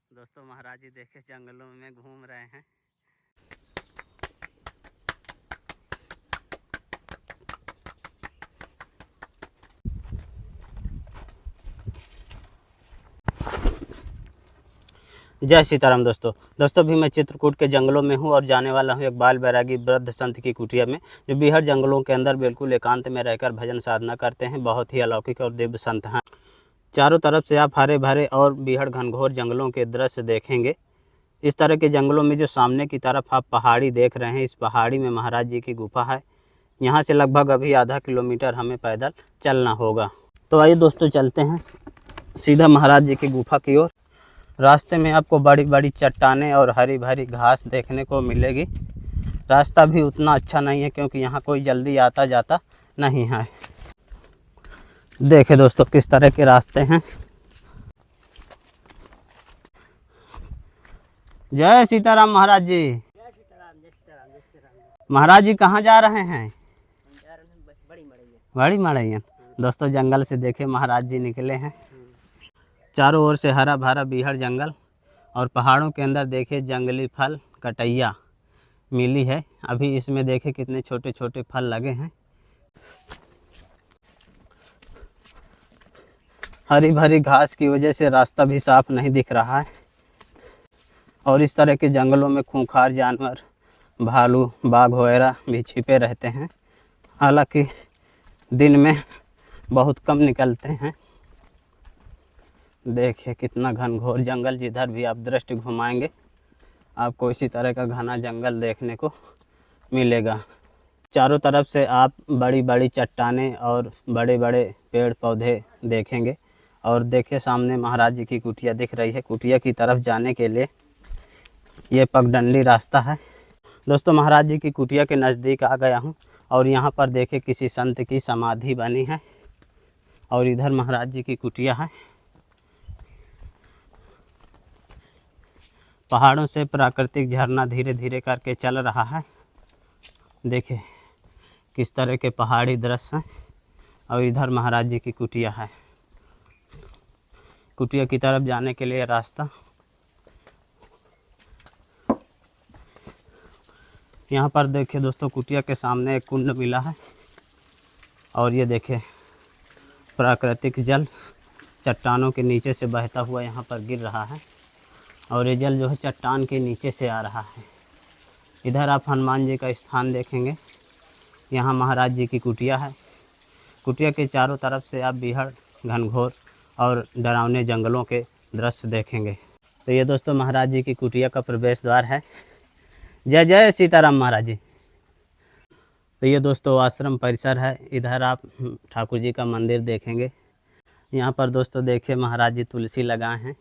दोस्तों महाराज जी देखे जंगलों में घूम रहे हैं। जय सीताराम दोस्तों भी मैं चित्रकूट के जंगलों में हूँ और जाने वाला हूँ एक बाल बैरागी वृद्ध संत की कुटिया में, जो बीहड़ जंगलों के अंदर बिल्कुल एकांत में रहकर भजन साधना करते हैं। बहुत ही अलौकिक और दिव्य संत हैं। चारों तरफ से आप हरे भरे और बीहड़ घनघोर जंगलों के दृश्य देखेंगे। इस तरह के जंगलों में जो सामने की तरफ आप पहाड़ी देख रहे हैं, इस पहाड़ी में महाराज जी की गुफा है। यहाँ से लगभग अभी आधा किलोमीटर हमें पैदल चलना होगा। तो आइए दोस्तों चलते हैं सीधा महाराज जी की गुफा की ओर। रास्ते में आपको बड़ी बड़ी चट्टानें और हरी भरी घास देखने को मिलेगी। रास्ता भी उतना अच्छा नहीं है क्योंकि यहाँ कोई जल्दी आता जाता नहीं है। देखें दोस्तों किस तरह के रास्ते हैं। जय सीताराम महाराज जी। महाराज जी कहाँ जा रहे हैं? बड़ी मड़ैया। दोस्तों जंगल से देखे महाराज जी निकले हैं। चारों ओर से हरा भरा बीहड़ जंगल और पहाड़ों के अंदर देखे जंगली फल कटैया मिली है। अभी इसमें देखे कितने छोटे छोटे फल लगे हैं। हरी भरी घास की वजह से रास्ता भी साफ नहीं दिख रहा है। और इस तरह के जंगलों में खूंखार जानवर, भालू, बाघ वगैरह भी छिपे रहते हैं। हालांकि दिन में बहुत कम निकलते हैं। देखिए कितना घनघोर जंगल, जिधर भी आप दृष्टि घुमाएंगे आपको इसी तरह का घना जंगल देखने को मिलेगा। चारों तरफ से आप बड़ी बड़ी चट्टानें और बड़े बड़े पेड़ पौधे देखेंगे। और देखिए सामने महाराज जी की कुटिया दिख रही है। कुटिया की तरफ जाने के लिए ये पगडंडी रास्ता है। दोस्तों महाराज जी की कुटिया के नज़दीक आ गया हूँ और यहाँ पर देखे किसी संत की समाधि बनी है और इधर महाराज जी की कुटिया है। पहाड़ों से प्राकृतिक झरना धीरे धीरे करके चल रहा है। देखिए किस तरह के पहाड़ी दृश्य हैं। और इधर महाराज जी की कुटिया है। कुटिया की तरफ जाने के लिए रास्ता। यहाँ पर देखिए दोस्तों कुटिया के सामने एक कुंड मिला है और ये देखिए प्राकृतिक जल चट्टानों के नीचे से बहता हुआ यहाँ पर गिर रहा है और ये जल जो है चट्टान के नीचे से आ रहा है। इधर आप हनुमान जी का स्थान देखेंगे। यहाँ महाराज जी की कुटिया है। कुटिया के चारों तरफ से आप बीहड़ घनघोर और डरावने जंगलों के दृश्य देखेंगे। तो ये दोस्तों महाराज जी की कुटिया का प्रवेश द्वार है। जय जय सीताराम महाराज जी। तो ये दोस्तों आश्रम परिसर है। इधर आप ठाकुर जी का मंदिर देखेंगे। यहाँ पर दोस्तों देखिए महाराज जी तुलसी लगाए हैं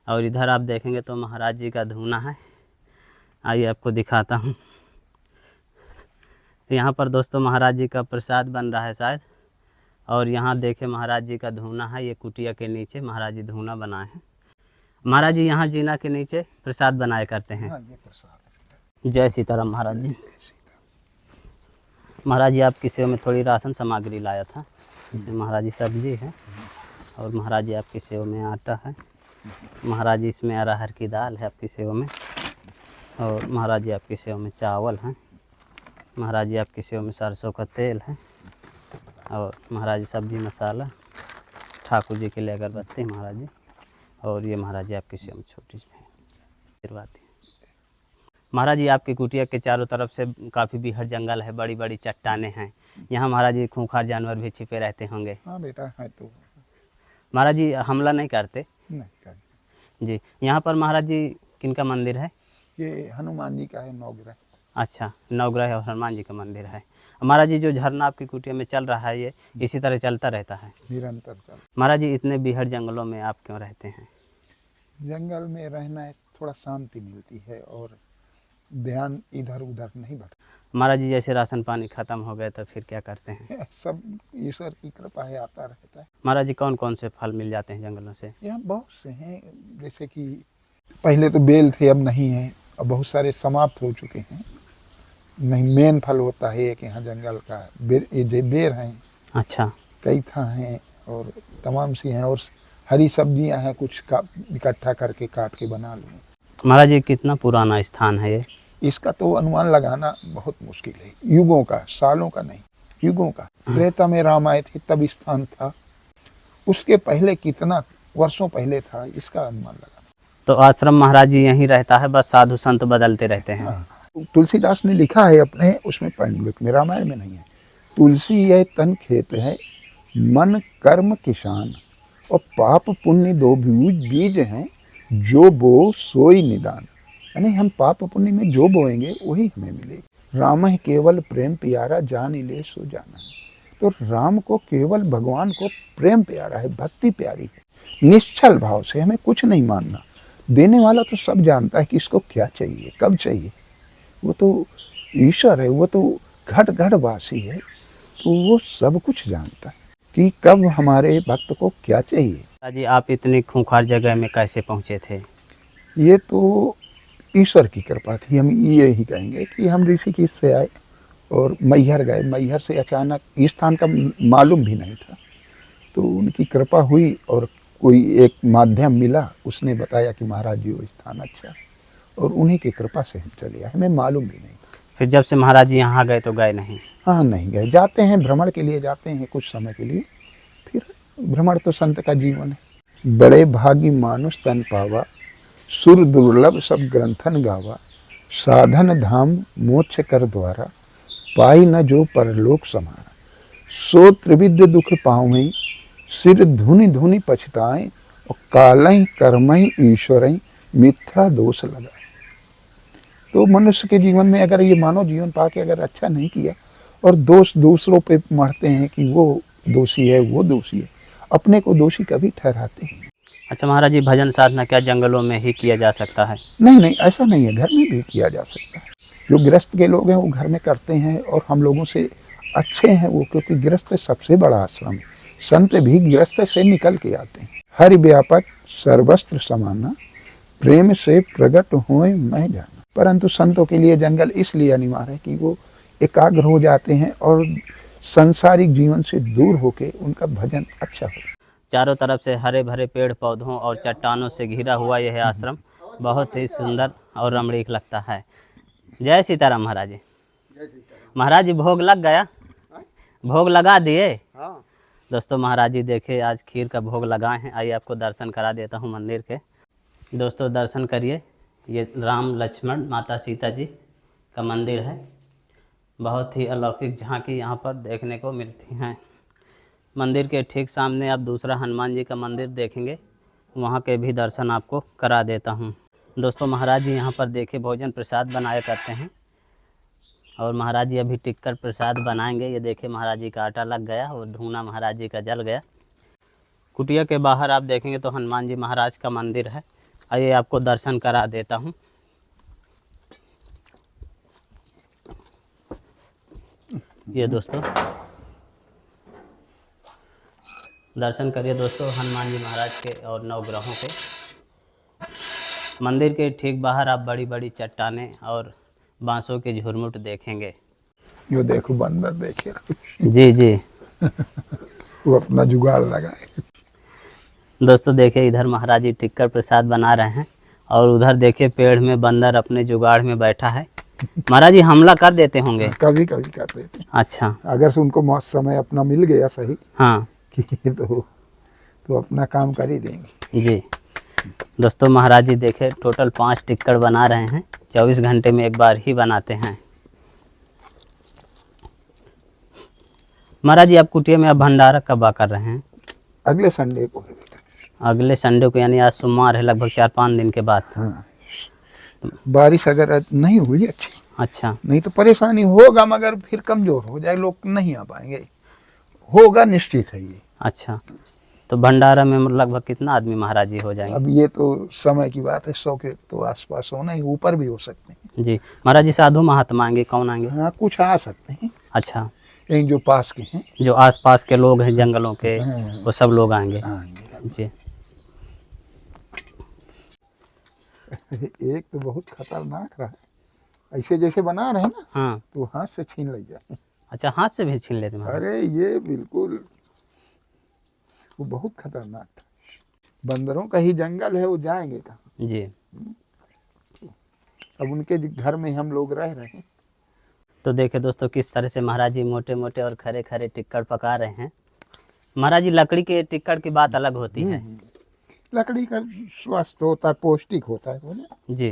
और इधर आप देखेंगे तो महाराज जी का धूना है। आइए आपको दिखाता हूँ। यहाँ पर दोस्तों महाराज जी का प्रसाद बन रहा है शायद। और यहाँ देखे महाराज जी का धूना है। ये कुटिया के नीचे महाराज जी धूना बनाए हैं। महाराज जी यहाँ जीना के नीचे प्रसाद बनाए करते हैं। हाँ, ये प्रसाद। जय सीताराम महाराज जी। महाराज जी आपकी सेवा में थोड़ी राशन सामग्री लाया था। जैसे महाराज जी सब्जी है और महाराज जी आपकी सेवा में आटा है। महाराज जी इसमें अरहर की दाल है आपकी सेवा में। और महाराज जी आपकी सेवा में चावल हैं। महाराज जी आपकी सेवा में सरसों का तेल है। और महाराज जी सब्जी मसाला, ठाकुर जी के लिए अगरबत्ती महाराज जी। और ये महाराज जी आपकी सेवा में छोटी सी आशीर्वाद। महाराज जी आपकी कुटिया के चारों तरफ से काफ़ी बीहड़ जंगल है, बड़ी बड़ी चट्टानें हैं। यहाँ महाराज जी खूंखार जानवर भी छिपे रहते होंगे। हाँ बेटा है तो। महाराज जी हमला नहीं करते? नहीं करते जी। यहाँ पर महाराज जी किनका मंदिर है? ये हनुमान जी का है, नवग्रह। अच्छा, नवग्रह और हनुमान जी का मंदिर है। महाराज जी जो झरना आपकी कुटिया में चल रहा है ये इसी तरह चलता रहता है? निरंतर चल। महाराज जी इतने बीहड़ जंगलों में आप क्यों रहते हैं? जंगल में रहना है, थोड़ा शांति मिलती है और ध्यान इधर उधर नहीं बढ़ता। महाराज जी जैसे राशन पानी खत्म हो गए तो फिर क्या करते हैं? सब ईश्वर की कृपा है, आता रहता है। महाराज जी कौन कौन से फल मिल जाते हैं जंगलों से? यहाँ बहुत से हैं। जैसे कि पहले तो बेल थे, अब नहीं है। अब बहुत सारे समाप्त हो चुके हैं। नहीं, मेन फल होता है एक यहाँ जंगल का बेर हैं। अच्छा। कैथा हैं और तमाम सी हैं। और हरी सब्जियां हैं, कुछ का इकट्ठा करके काट के बना लूँ। महाराज ये कितना पुराना स्थान है ये? इसका तो अनुमान लगाना बहुत मुश्किल है, युगों का, सालों का नहीं, युगों का। त्रेता में राम आए थे तब स्थान था, उसके पहले कितना वर्षों पहले था, इसका अनुमान लगाना। तो आश्रम महाराज जी यहीं रहता है, बस साधु संत बदलते रहते हैं? हाँ। तुलसीदास ने लिखा है अपने उसमें, पांडुलिपि में, रामायण में नहीं है, तुलसी यह तन खेत है, मन कर्म किसान, और पाप पुण्य दो बीज हैं, जो बो सोई निदान। यानी हम पाप पुण्य में जो बोएंगे वही हमें मिलेगा। राम है केवल प्रेम प्यारा, जान ले सो जाना। तो राम को, केवल भगवान को प्रेम प्यारा है, भक्ति प्यारी है। निश्चल भाव से हमें कुछ नहीं मानना। देने वाला तो सब जानता है कि इसको क्या चाहिए, कब चाहिए। वो तो ईश्वर है, वो तो घट घट वासी है, तो वो सब कुछ जानता है कि कब हमारे भक्त को क्या चाहिए। महाराज जी आप इतनी खूंखार जगह में कैसे पहुँचे थे? ये तो ईश्वर की कृपा थी। हम ये ही कहेंगे कि हम ऋषिकेश से आए और मैहर गए। मैहर से अचानक इस स्थान का मालूम भी नहीं था, तो उनकी कृपा हुई और कोई एक माध्यम मिला, उसने बताया कि महाराज जी वो स्थान अच्छा है, और उन्हीं की कृपा से हम चले आए, हमें मालूम भी नहीं। फिर जब से महाराज जी यहाँ गए तो गए नहीं? हाँ, नहीं गए। जाते हैं भ्रमण के लिए, जाते हैं कुछ समय के लिए, फिर भ्रमण तो संत का जीवन है। बड़े भागी मानुष तन पावा, सुर दुर्लभ सब ग्रंथन गावा, साधन धाम मोक्ष कर द्वारा, पाई न जो परलोक समारा। सो त्रिविध दुख पावई, सिर धुनि धुनि पछताएं, और कालई कर्मई ईश्वरई, मिथ्या दोष लगाए। तो मनुष्य के जीवन में अगर ये मानव जीवन पाके अगर अच्छा नहीं किया, और दोष दूसरों पे मरते हैं कि वो दोषी है, वो दोषी है, अपने को दोषी कभी ठहराते हैं। अच्छा महाराज जी भजन साधना क्या जंगलों में ही किया जा सकता है? नहीं नहीं, ऐसा नहीं है, घर में भी किया जा सकता है। जो गृहस्थ के लोग हैं वो घर में करते हैं, और हम लोगों से अच्छे हैं वो, क्योंकि गृहस्थ सबसे बड़ा आश्रम है। संत भी गृहस्थ से निकल के आते हैं। हरि व्यापक सर्वस्त्र समाना, प्रेम से प्रकट होए मैं जाना। परंतु संतों के लिए जंगल इसलिए अनिवार्य है कि वो एकाग्र हो जाते हैं और संसारिक जीवन से दूर होके उनका भजन अच्छा हो। चारों तरफ से हरे भरे पेड़ पौधों और चट्टानों से घिरा हुआ यह आश्रम बहुत ही सुंदर और रमणीक लगता है। जय सीताराम महाराज जी। महाराज जी भोग लग गया? भोग लगा दिए? हाँ। दोस्तों महाराज जी देखिए आज खीर का भोग लगाए हैं। आइए आपको दर्शन करा देता हूँ मंदिर के। दोस्तों दर्शन करिए, ये राम लक्ष्मण माता सीता जी का मंदिर है। बहुत ही अलौकिक झांकी यहाँ पर देखने को मिलती हैं। मंदिर के ठीक सामने आप दूसरा हनुमान जी का मंदिर देखेंगे, वहाँ के भी दर्शन आपको करा देता हूँ। दोस्तों महाराज जी यहाँ पर देखिए भोजन प्रसाद बनाया करते हैं, और महाराज जी अभी टिक्कर प्रसाद बनाएंगे। ये देखिए महाराज जी का आटा लग गया और धूना महाराज जी का जल गया। कुटिया के बाहर आप देखेंगे तो हनुमान जी महाराज का मंदिर है। आइए आपको दर्शन करा देता हूँ। ये दोस्तों दर्शन करिए दोस्तों हनुमान जी महाराज के और नवग्रहों के। मंदिर के ठीक बाहर आप बड़ी बड़ी चट्टानें और बांसों के झुरमुट देखेंगे। जो देखो बंदर देखे जी जी वो अपना जुगाड़ लगाए। दोस्तों देखिए इधर महाराज जी टिक्कर प्रसाद बना रहे हैं, और उधर देखिए पेड़ में बंदर अपने जुगाड़ में बैठा है। महाराज जी हमला कर देते होंगे? कभी कभी कर देते हैं। अच्छा, अगर से उनको समय अपना मिल गया सही हाँ कि तो अपना काम कर ही देंगे। जी। दोस्तों महाराज जी देखे टोटल 5 टिक्कर बना रहे हैं। 24 घंटे में एक बार ही बनाते हैं। महाराज जी आप कुटिया में अब भंडारा कब कर रहे हैं? अगले संडे को है बेटा। अगले संडे को, यानी आज सोमवार है, लगभग 4-5 दिन के बाद। हाँ, बारिश अगर नहीं हुई अच्छी, अच्छा, नहीं तो परेशानी होगा, मगर फिर कमजोर हो जाए, लोग नहीं आ पाएंगे। होगा निश्चित है ये। अच्छा, तो भंडारा में लगभग कितना आदमी महाराज जी हो जाएंगे? अब ये तो समय की बात है, 100 के तो आसपास होना ही, ऊपर भी हो सकते हैं। जी। महाराज जी साधु महात्मा आएंगे, कौन आएंगे? हाँ, कुछ आ सकते हैं। अच्छा, एक जो पास के हैं, जो आसपास के लोग हैं जंगलों के, वो सब लोग आएंगे। आएंगे। जी। एक तो बहुत खतरनाक रहा है, ऐसे जैसे बना रहे हैं ना, हाँ, तो हाथ से छीन ले जाए। अच्छा हाथ से भी छीन लेते महाराज? अरे ये बिल्कुल वो बहुत खतरनाक था। बंदरों का ही जंगल है, वो जाएंगे कहाँ। जी। अब उनके घर में हम लोग रह रहे हैं। तो देखिए दोस्तों किस तरह से महाराज जी मोटे मोटे और खरे खरे टिक्कड़ पका रहे हैं। महाराज जी लकड़ी के टिक्कड़ की बात अलग होती है। लकड़ी का स्वास्थ्य होता है, पौष्टिक होता है बोले जी,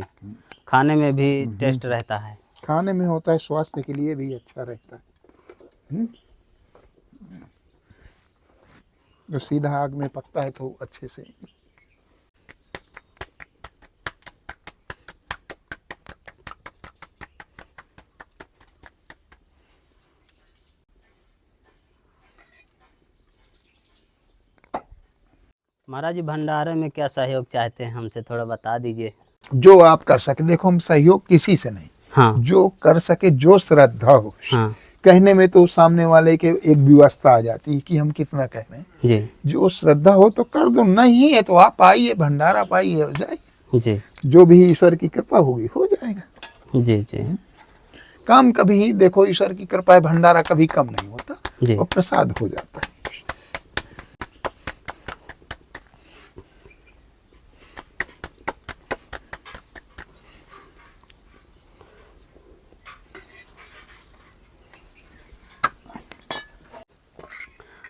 खाने में भी टेस्ट रहता है। खाने में होता है, स्वास्थ्य के लिए भी अच्छा रहता है। जो सीधा आग में पकता है तो अच्छे से। महाराज जी भंडारे में क्या सहयोग चाहते हैं हमसे, थोड़ा बता दीजिए। जो आप कर सके, देखो हम सहयोग किसी से नहीं, हाँ जो कर सके, जो श्रद्धा हो। हाँ कहने में तो सामने वाले के एक व्यवस्था आ जाती है कि हम कितना कह रहे हैं। जी जो श्रद्धा हो तो कर दो, नहीं है तो आप आइए, भंडारा पाइए, हो जाए। जी जो भी ईश्वर की कृपा होगी हो जाएगा जी जी काम। कभी देखो ईश्वर की कृपा है, भंडारा कभी कम नहीं होता, जी। और प्रसाद हो जाता है।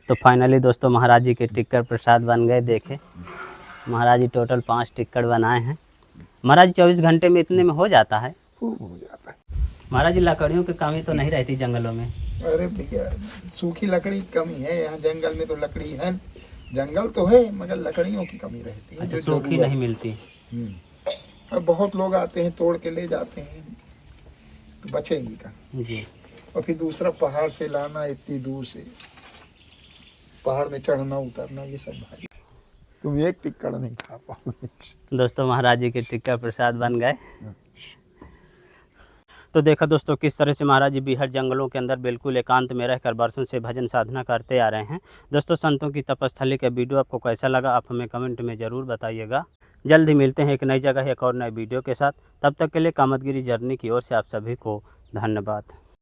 तो फाइनली दोस्तों महाराज जी के टिक्कड़ प्रसाद बन गए। देखे महाराज जी टोटल 5 टिक्कड़ बनाए हैं। महाराज जी 24 घंटे में इतने में हो जाता है? खूब हो जाता है। महाराज जी लकड़ियों की कमी तो नहीं रहती जंगलों में? अरे भैया सूखी लकड़ी की कमी है यहाँ जंगल में, तो लकड़ी है, जंगल तो है मगर लकड़ियों की कमी रहती है। अच्छा, सूखी नहीं मिलती। अब बहुत लोग आते हैं, तोड़ के ले जाते हैं, तो बचेंगी कहाँ। जी। और फिर दूसरा पहाड़ से लाना, इतनी दूर से पहाड़ में चढ़ना उतरना, ये सब भारी। तुम एक टिक्कड़ नहीं खा पाओगे। दोस्तों महाराज जी के टिक्कड़ प्रसाद बन गए। तो देखा दोस्तों किस तरह से महाराज जी बिहार जंगलों के अंदर बिल्कुल एकांत में रहकर बरसों से भजन साधना करते आ रहे हैं। दोस्तों संतों की तपस्थली का वीडियो आपको कैसा लगा, आप हमें कमेंट में ज़रूर बताइएगा। जल्द ही मिलते हैं एक नई जगह एक और नए वीडियो के साथ। तब तक के लिए कामतगिरी जर्नी की ओर से आप सभी को धन्यवाद।